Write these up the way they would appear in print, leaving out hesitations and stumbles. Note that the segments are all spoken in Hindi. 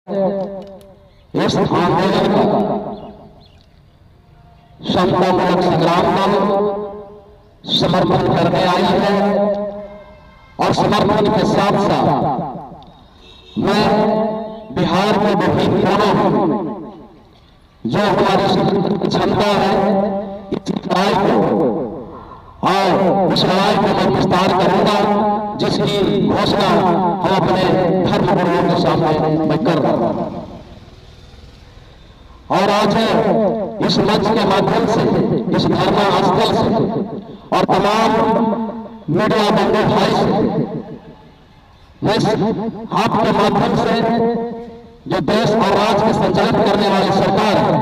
इस आंदोलन का समतामूलक संग्राम दल समर्थन करने आई है और समर्थन के साथ साथ मैं बिहार के विभिन्न कोनों में जो हमारी क्षमता है इस लड़ाई को और उस लड़ाई को मैं विस्तार करूंगा जिसकी घोषणा हम अपने धर्म गुरुओं के सामने मैं कर रहा हूं। और आज इस मंच के माध्यम से इस धर्मास्थल से और तमाम मीडिया बंधु भाई से मैं आपके माध्यम से जो देश और राज्य के संचालित करने वाली सरकार है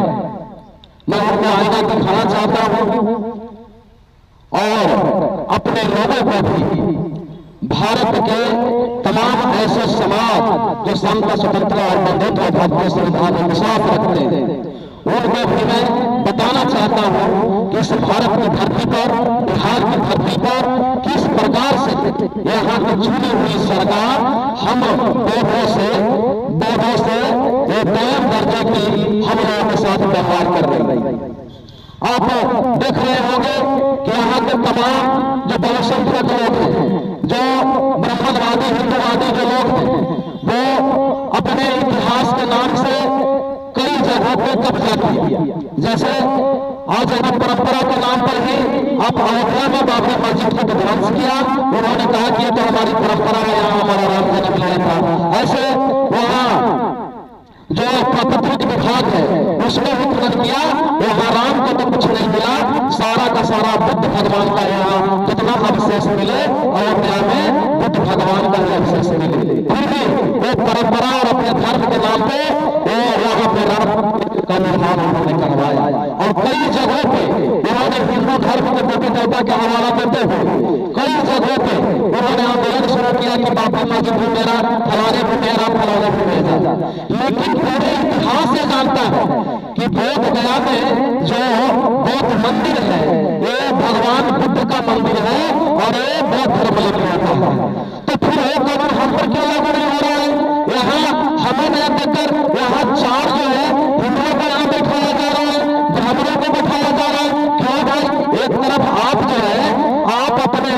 मैं उनको आईना दिखाना चाहता हूं और अपने लोगों को भी भारत के तमाम ऐसे समाज जो समता स्वतंत्रता और बंधुत्व भव्य संविधान में विश्वास रखते हैं उनको भी मैं बताना चाहता हूं कि इस भारत की धरती पर बिहार की धरती पर किस प्रकार से यहाँ की चुनी हुई सरकार हम बोधों से कायम दर्जे की हम लोगों के साथ व्यवहार कर रही है। आप देख रहे होंगे कि यहाँ के तमाम जो बहुसंख्यक लोग हैं जो ब्राह्मणवादी हिंदुवादी जो लोग हैं वो अपने इतिहास के नाम से कई जगहों पे कब्जा किया। जैसे आज यहाँ परंपरा के नाम पर ही आप अयोध्या में बाबरी मस्जिद को ध्वंस किया। उन्होंने कहा कि तो हमारी परंपरा है, यहाँ हमारा राम जन्म लिया था। ऐसे वहाँ जो प्रपत्रिक विभाग है उसमें भी तुरंत किया, वहां राम को तो कुछ नहीं मिला, सारा का सारा बुद्ध भगवान का यहाँ जितना अवशेष मिले अयोध्या में बुद्ध भगवान का अवशेष मिले। फिर भी वो परंपरा और अपने धर्म के नाम पे वो वहां पे राम का निर्माण उन्होंने करवाया और कई जगहों पे उन्होंने हिंदू धर्म के देवी देवता के हवाला देते हुए कई जगहों पे उन्होंने आंदोलन शुरू किया कि बाबरी मस्जिद भी मेरा, फलाने भी मेरा, फलाने भी मेरा। लेकिन पूरे इतिहास से जानता है कि बोध गया में जो बौद्ध मंदिर है ये भगवान बुद्ध का मंदिर है और ये बौद्ध धर्म होता है। तो फिर वो कानून हम पर क्यों लागू नहीं हो रहा है? यहाँ हमें नया देकर यहाँ चार जो है हिंदुओं को यहाँ बैठाया जा रहा है, ब्राह्मणों को बैठाया जा रहा है। क्यों भाई? एक तरफ आप जो है आप अपने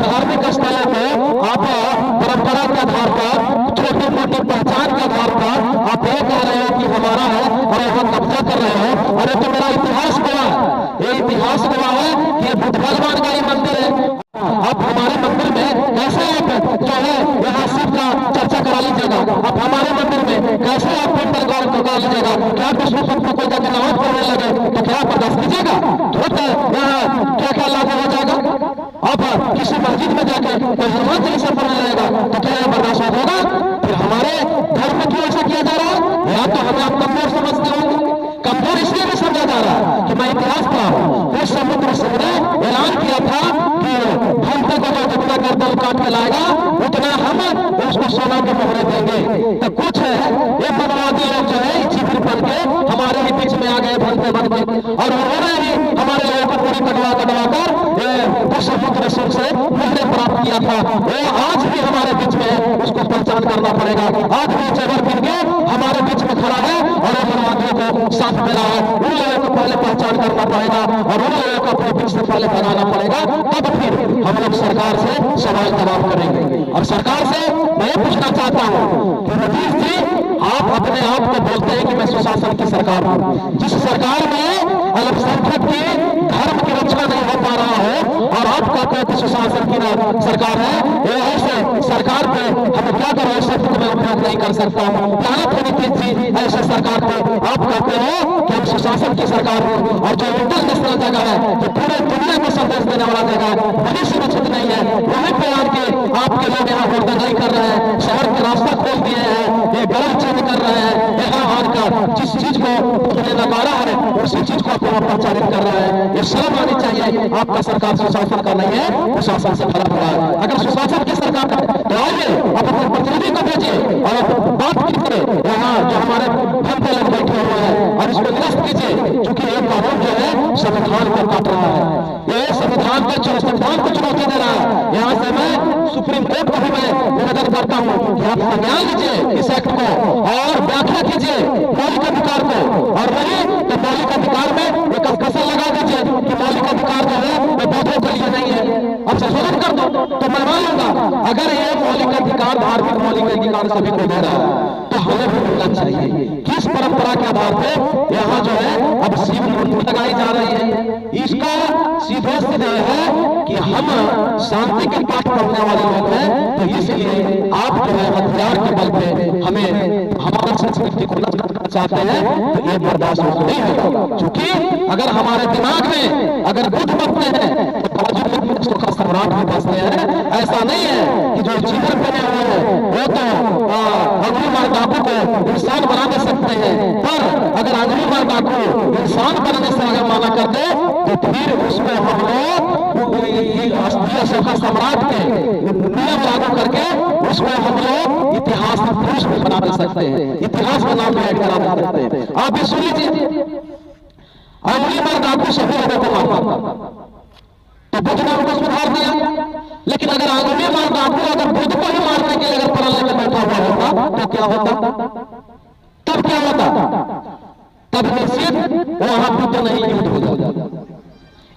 धार्मिक स्थलों को आप परंपरा के आधार पर छोटी मोटी पहचान के आधार पर आप ये कह रहे हो कि हमारा है और यहाँ कब्जा कर रहे हो। अरे तो मेरा इतिहास गवाह है, ये इतिहास गवाह है कि बुद्ध भगवान का ही मंदिर है। आप हमारे मंदिर में कैसे आप जो है यहाँ शिव का चर्चा करा लीजिएगा, आप हमारे मंदिर में कैसे आप पेंटर गौर करा लीजिएगा? क्या विष्णु भक्त को कोई जाकर नमाज पढ़ने लगे तो क्या बर्दाश्त कीजिएगा? यहाँ क्या क्या लागू हो जाएगा? आप किसी मस्जिद में जाके कोई हनुमान चालीसा पढ़ने लगेगा तो क्या यह बर्दाश्त होगा? फिर हमारे धर्म में क्यों ऐसा किया जा रहा है? या तो हमें आप कमजोर समझते होंगे, कमजोर इसलिए भी समझा जा रहा है कि मैं इतिहास पढ़ा हूं। वो समुद्र सिंह ने ऐलान किया था कि भक्तों को जो जितना गर्दन काट के लाएगा उतना हम उसको सोना के मोहरे देंगे। तो कुछ है ये मनवादी लोग जो है छिपिर बन के हमारे ही बीच में आ गए भरते बन के और उन्होंने ही हमारे लोगों को पूरी कटवा कर समुद्र सिंह से मोहरे प्राप्त किया था। वो आज भी हमारे बीच में है, उसको पहचान करना पड़ेगा। आज भी जबर गिर के हमारे बीच में खड़ा है और मनवादियों को साथ दे रहा है। उन लोगों को पहले पहचान करना पड़ेगा और उन लोगों को अपने बीच से पहले बनाना पड़ेगा, तब फिर हम लोग सरकार से सवाल जवाब करेंगे। और सरकार से मैं पूछना चाहता हूं कि नीतीश जी आप अपने आप को बोलते हैं कि मैं सुशासन की सरकार हूं। जिस सरकार में अल्पसंख्यक की धर्म की रक्षा नहीं हो पा रहा हो और आप कहते हैं कि सुशासन की सरकार है, ऐसे सरकार पे हम क्या करें? शब्द में उपयोग नहीं कर सकता हूं। लानत है नीतीश जी ऐसे सरकार पे। आप कहते हो कि हम सुशासन की सरकार हो और जो इंटरनेशनल जगह है जो पूरे दुनिया को संदेश देने वाला जगह है वही सुरक्षित नहीं है, वहीं पे आके आपके लोग यहाँ होटल कर रहे हैं, शहर के रास्ता खोल दिए हैं, ये गलत चेंज कर रहे हैं। यहाँ आकर जिस चीज को उन्होंने नकारा है उसी चीज को अपना प्रचारित कर रहे हैं। ये शर्म आनी चाहिए। आपका सरकार सुशासन का नहीं है, सुशासन से भरा हुआ है। अगर सुशासन की सरकार है तो आइए आप अपने प्रतिनिधि को भेजिए और बात कीजिए यहाँ जो हमारे भक्त लोग बैठे हुए हैं और इसको निरस्त कीजिए, क्योंकि ये कानून जो है संविधान को काट रहा है, ये संविधान को चुनौती दे रहा है। यहाँ से मैं सुप्रीम कोर्ट को भी मैं निवेदन करता हूँ कि आप संज्ञान लीजिए इस एक्ट को और अधिकार, धार्मिक मौलिक अधिकार सभी को दे रहा है, तो हमें भी मिलना चाहिए। किस परंपरा के आधार पे यहाँ जो है अब शिव मूर्ति लगाई जा रही है? इसका सीधे सीधे है कि हम शांति के पाठ पढ़ने वाले लोग हैं, तो इसलिए आप जो है हथियार के बल पे हमें हमारा संस्कृति को नष्ट चाहते हैं, तो ये बर्दाश्त नहीं होगा। क्योंकि अगर हमारे दिमाग में अगर बुद्ध बनते हैं तो बाजू का सम्राट भी बसते हैं। ऐसा नहीं है कि जो जीवन बने हुए हैं वो तो अंगुली मार डाकू को इंसान बना दे सकते हैं, पर अगर अंगुली मार डाकू इंसान बनने से अगर माना कर दे तो फिर उसको हम लोग सम्राट के नियम लागू करके उसको हम लोग इतिहास में पुरुष भी बना दे सकते हैं, इतिहास का नाम ऐड करा दे सकते हैं। आप भी सुन लीजिए, अंगुली मार डाकू सभी लोगों को मारता तो बुद्ध ने उनको सुधार दिया, लेकिन अगर अंगुली मार डाकू अगर बुद्ध को ही मारने के लिए अगर प्रण लेकर बैठा हुआ होता तो क्या होता? तब क्या होता? तब निश्चित वहां बुद्ध नहीं युद्ध हो जाता।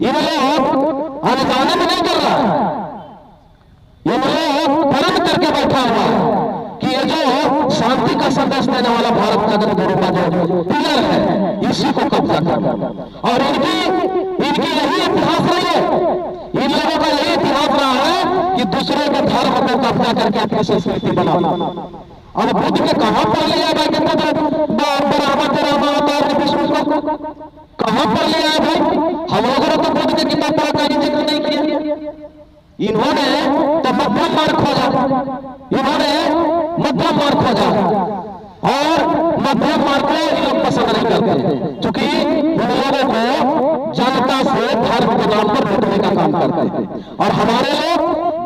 ये लोग आने जाने में नहीं कर रहा है, ये लोग प्रण करके बैठा हुआ है कि ये जो शांति का संदेश देने वाला भारत का गुरु का जो पिलर है इसी को कब्जा करना। और इनकी यही इतिहास रही है, इन लोगों का यही इतिहास रहा है कि दूसरे के धर्म को कब्जा करके अपनी संस्कृति बनाना। अब बुद्ध के कहां पर लिया भाई कि बराबर तेरा अवतार विष्णु को कहां पर लिया है भाई? हम लोगों ने तो बुद्ध के किताब पर कहीं जिक्र नहीं किया। इन्होंने तो मध्यम मार्ग खोजा, इन्होंने मध्यम मार्ग खोजा और मध्यम मार्ग को ये लोग पसंद नहीं करते, क्योंकि इन लोगों को जनता से धर्म के नाम पर लूटने का काम करते हैं। और हमारे लोग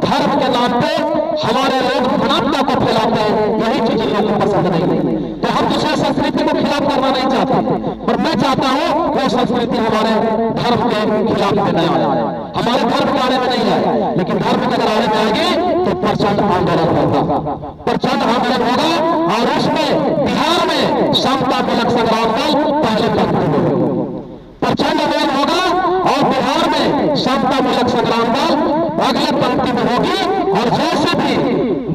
धर्म के नाम पे हमारे लोग मानवता को फैलाते हैं, यही चीज इन लोगों को पसंद नहीं। तो हम दूसरे संस्कृति को खिलाफ करना नहीं चाहते, पर मैं चाहता हूँ वो संस्कृति हमारे धर्म के खिलाफ में नहीं आए, हमारे धर्म के आने में नहीं आए। लेकिन धर्म के अगर आने में आएगी तो प्रचंड आंदोलन होगा, प्रचंड आंदोलन होगा। और उसमें बिहार में समता मूलक संग्राम दल पहले पंक्ति में प्रचंड आंदोलन होगा, और बिहार में समता मूलक संग्राम दल अगले पंक्ति में होगी। और जैसे भी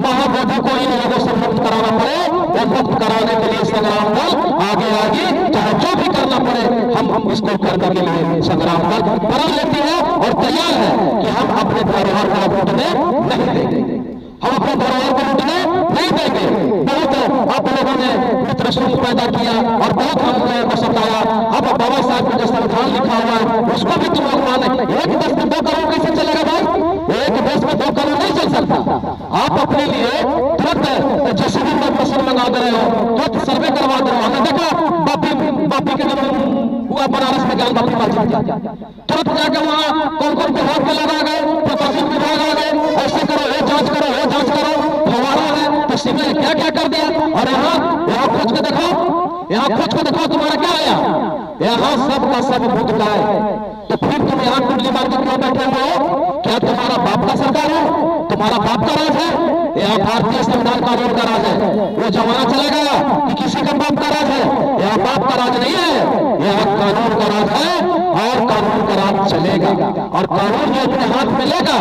महाबोधि को इन लोगों से मुक्त कराना पड़े, वो मुक्त कराने के लिए संग्राम दल आगे आगे चाहे जो भी करना पड़े हम इसको करने के लिए संग्राम दल प्रण लेती है और तैयार है कि हम अपने धरोहर को लूटने नहीं देंगे, हम अपने धरोहर को लूटने नहीं देंगे। बहुत आप लोगों ने मित्र सूत्र पैदा किया और बहुत हम लोगों को सताया। अब बाबा साहब का जो संविधान लिखा हुआ है उसको भी तुम लोग माने। एक देश में 2 करोड़ कैसे चलेगा भाई? एक देश में 2 करोड़ नहीं चल सकता। आप अपने लिए तुरंत जैसे भी मशीन मंगा दे रहे हो, तुरंत सर्वे करवा दे रहे हो। हमने देखा बापी के जब हुआ बनारस में ज्ञान बापी बात तुरंत जाकर वहां कौन विभाग के लोग आ गए, प्रशासन विभाग आ गए, ऐसे करो, वो जांच करो, वो जांच करो। फवारा है तो शिमला ने क्या क्या कर दिया। और यहाँ खोज के देखो, यहाँ खोज के देखो तुम्हारा क्या आया, यहाँ सब का सब बुद्ध का है। तो फिर तुम यहाँ कुंडली मार के क्यों बैठे हुए हो? क्या तुम्हारा बाप का सरकार है? तुम्हारा बाप का राज है? यहाँ भारतीय संविधान कानून का राज है। वो जमाना चला गया कि किसी का बाप का राज है। यहाँ बाप का राज नहीं है, यहाँ कानून का राज है और कानून का राज चलेगा। और कानून जो अपने हाथ में लेगा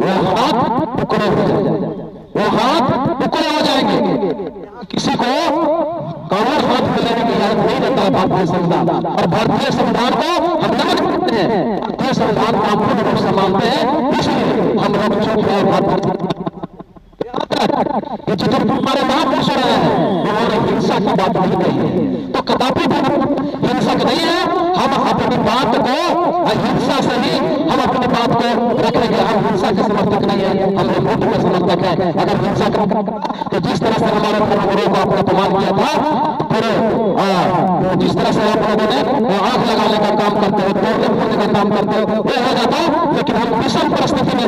वो हाथ टुकड़े हो जाएंगे, वो हाथ टुकड़े हो जाएंगे। किसी को कानून हाथ में लेने की इजाजत नहीं देता है भारतीय संविधान। और भारतीय संविधान को हम नमन करते हैं, भारतीय संविधान को हम पूर्ण रूप से मानते हैं, इसलिए हम लोग चुप है। जो तुम्हारे महापुरुष रहे हैं उन्होंने हिंसा की बात नहीं कही है, तो कदापि भी हिंसक नहीं है। हम अपनी बात को अहिंसा से ही हम अपनी बात को रखेंगे। हम हिंसा के समर्थक नहीं है, हम बुद्ध के समर्थक है। अगर हिंसा तो जिस तरह से हमारे पूर्वजों को आपने अपमान किया था, फिर जिस तरह से आप लोगों ने आग लगाने का काम करते हो, तोड़ने फोड़ने का काम करते हो, वो हो जाता। लेकिन हम विषम परिस्थिति में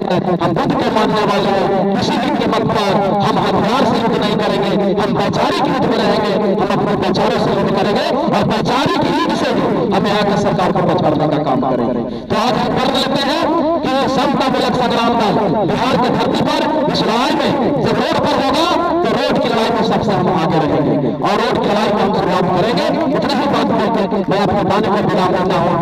हम बुद्ध के मानने वाले किसी भी कीमत पर हम हथियार से युद्ध नहीं करेंगे, हम वैचारिक युद्ध में रहेंगे, हम अपने विचारों से युद्ध करेंगे और वैचारिक युद्ध से हम यहाँ की सरकार को पछाड़ने का काम करेंगे। तो आज हम कर लेते हैं कि समता मूलक संग्राम दल बिहार की धरती पर इस लड़ाई में जब रोड पर होगा तो रोड की लड़ाई में सबसे हम आगे रहेंगे और रोड की लड़ाई में हम शुरुआत करेंगे। इतना ही बात करके मैं अपने गाने को विराम देता हूँ।